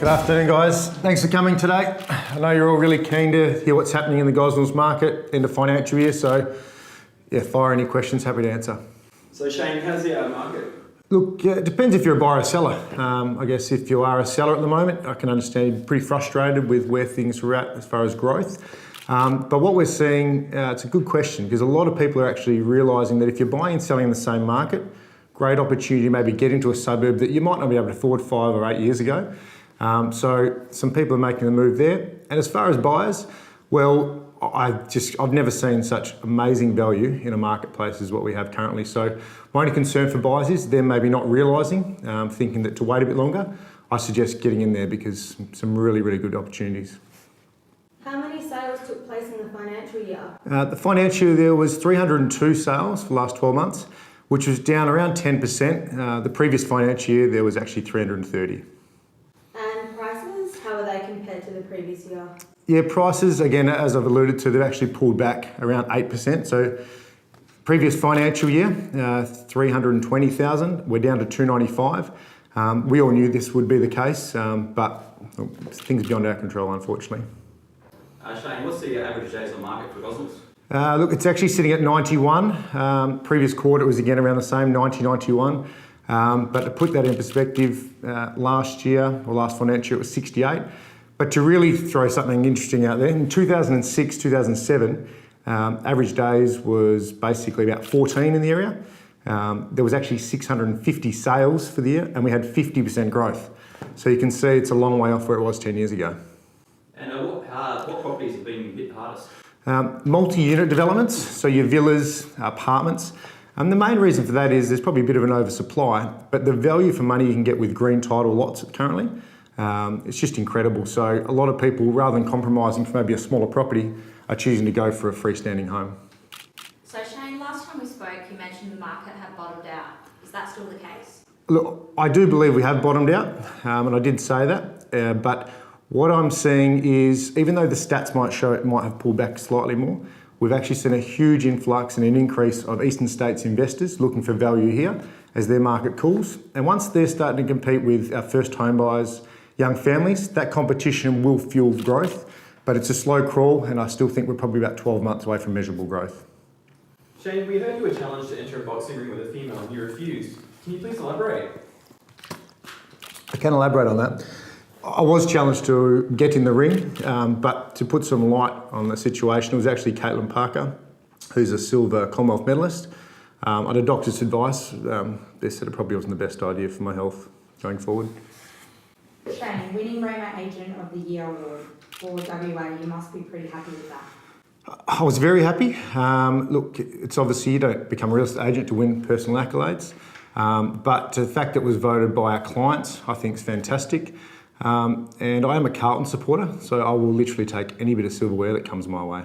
Good afternoon, guys. Thanks for coming today. I know you're all really keen to hear what's happening in the Gosnells market in the financial year, so yeah, fire any questions, happy to answer. So Shane, how's the market? Look, it depends if you're a buyer or seller. I guess if you are a seller at the moment, I can understand you're pretty frustrated with where things are at as far as growth. But what we're seeing, it's a good question because a lot of people are actually realising that if you're buying and selling in the same market, great opportunity to maybe get into a suburb that you might not be able to afford 5 or 8 years ago. So some people are making the move there. And as far as buyers, well, I've never seen such amazing value in a marketplace as what we have currently. So my only concern for buyers is they're maybe not realising, thinking that to wait a bit longer. I suggest getting in there because some really, really good opportunities. How many sales took place in the financial year? The financial year there was 302 sales for the last 12 months, which was down around 10%. The previous financial year there was actually 330. And prices, how are they compared to the previous year? Yeah, prices, again, as I've alluded to, they've actually pulled back around 8%. So previous financial year, 320,000, we're down to 295. We all knew this would be the case, but things beyond our control, unfortunately. Shane, what's the average days on market for Gosnells? Look, it's actually sitting at 91. Previous quarter was again around the same, 90, 91. But to put that in perspective, last year, or last financial year, it was 68. But to really throw something interesting out there, in 2006, 2007, average days was basically about 14 in the area. There was actually 650 sales for the year, and we had 50% growth. So you can see it's a long way off where it was 10 years ago. And what properties have been hit hardest? Multi-unit developments, so your villas, apartments. And the main reason for that is there's probably a bit of an oversupply, but the value for money you can get with green title lots currently, it's just incredible. So a lot of people, rather than compromising for maybe a smaller property, are choosing to go for a freestanding home. So Shane, last time we spoke, you mentioned the market had bottomed out. Is that still the case? Look, I do believe we have bottomed out, and I did say that, but what I'm seeing is, even though the stats might show it might have pulled back slightly more, we've actually seen a huge influx and an increase of eastern states investors looking for value here as their market cools. And once they're starting to compete with our first home buyers, young families, that competition will fuel growth, but it's a slow crawl, and I still think we're probably about 12 months away from measurable growth. Shane, we heard you were challenged to enter a boxing ring with a female and you refused. Can you please elaborate? I can elaborate on that. I was challenged to get in the ring, but to put some light on the situation, it was actually Caitlin Parker, who's a silver Commonwealth medalist. I had a doctor's advice. They said it probably wasn't the best idea for my health going forward. Shane, winning Roma Agent of the Year award for WA, you must be pretty happy with that. I was very happy. Look, it's obviously you don't become a real estate agent to win personal accolades, but the fact that it was voted by our clients, I think is fantastic. And I am a Carlton supporter, so I will literally take any bit of silverware that comes my way.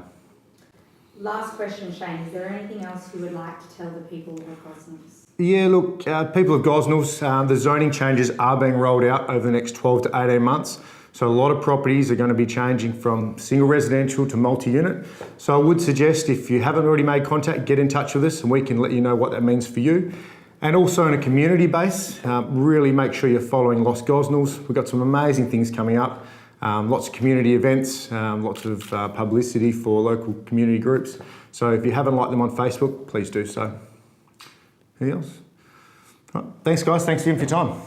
Last question, Shane. Is there anything else you would like to tell the people of Gosnells? Yeah, look, people of Gosnells, the zoning changes are being rolled out over the next 12 to 18 months. So a lot of properties are going to be changing from single residential to multi-unit. So I would suggest if you haven't already made contact, get in touch with us and we can let you know what that means for you. And also on a community base, really make sure you're following Lost Gosnells. We've got some amazing things coming up, lots of community events, lots of publicity for local community groups. So if you haven't liked them on Facebook, please do so. Anything else? Right. Thanks guys, thanks again for your time.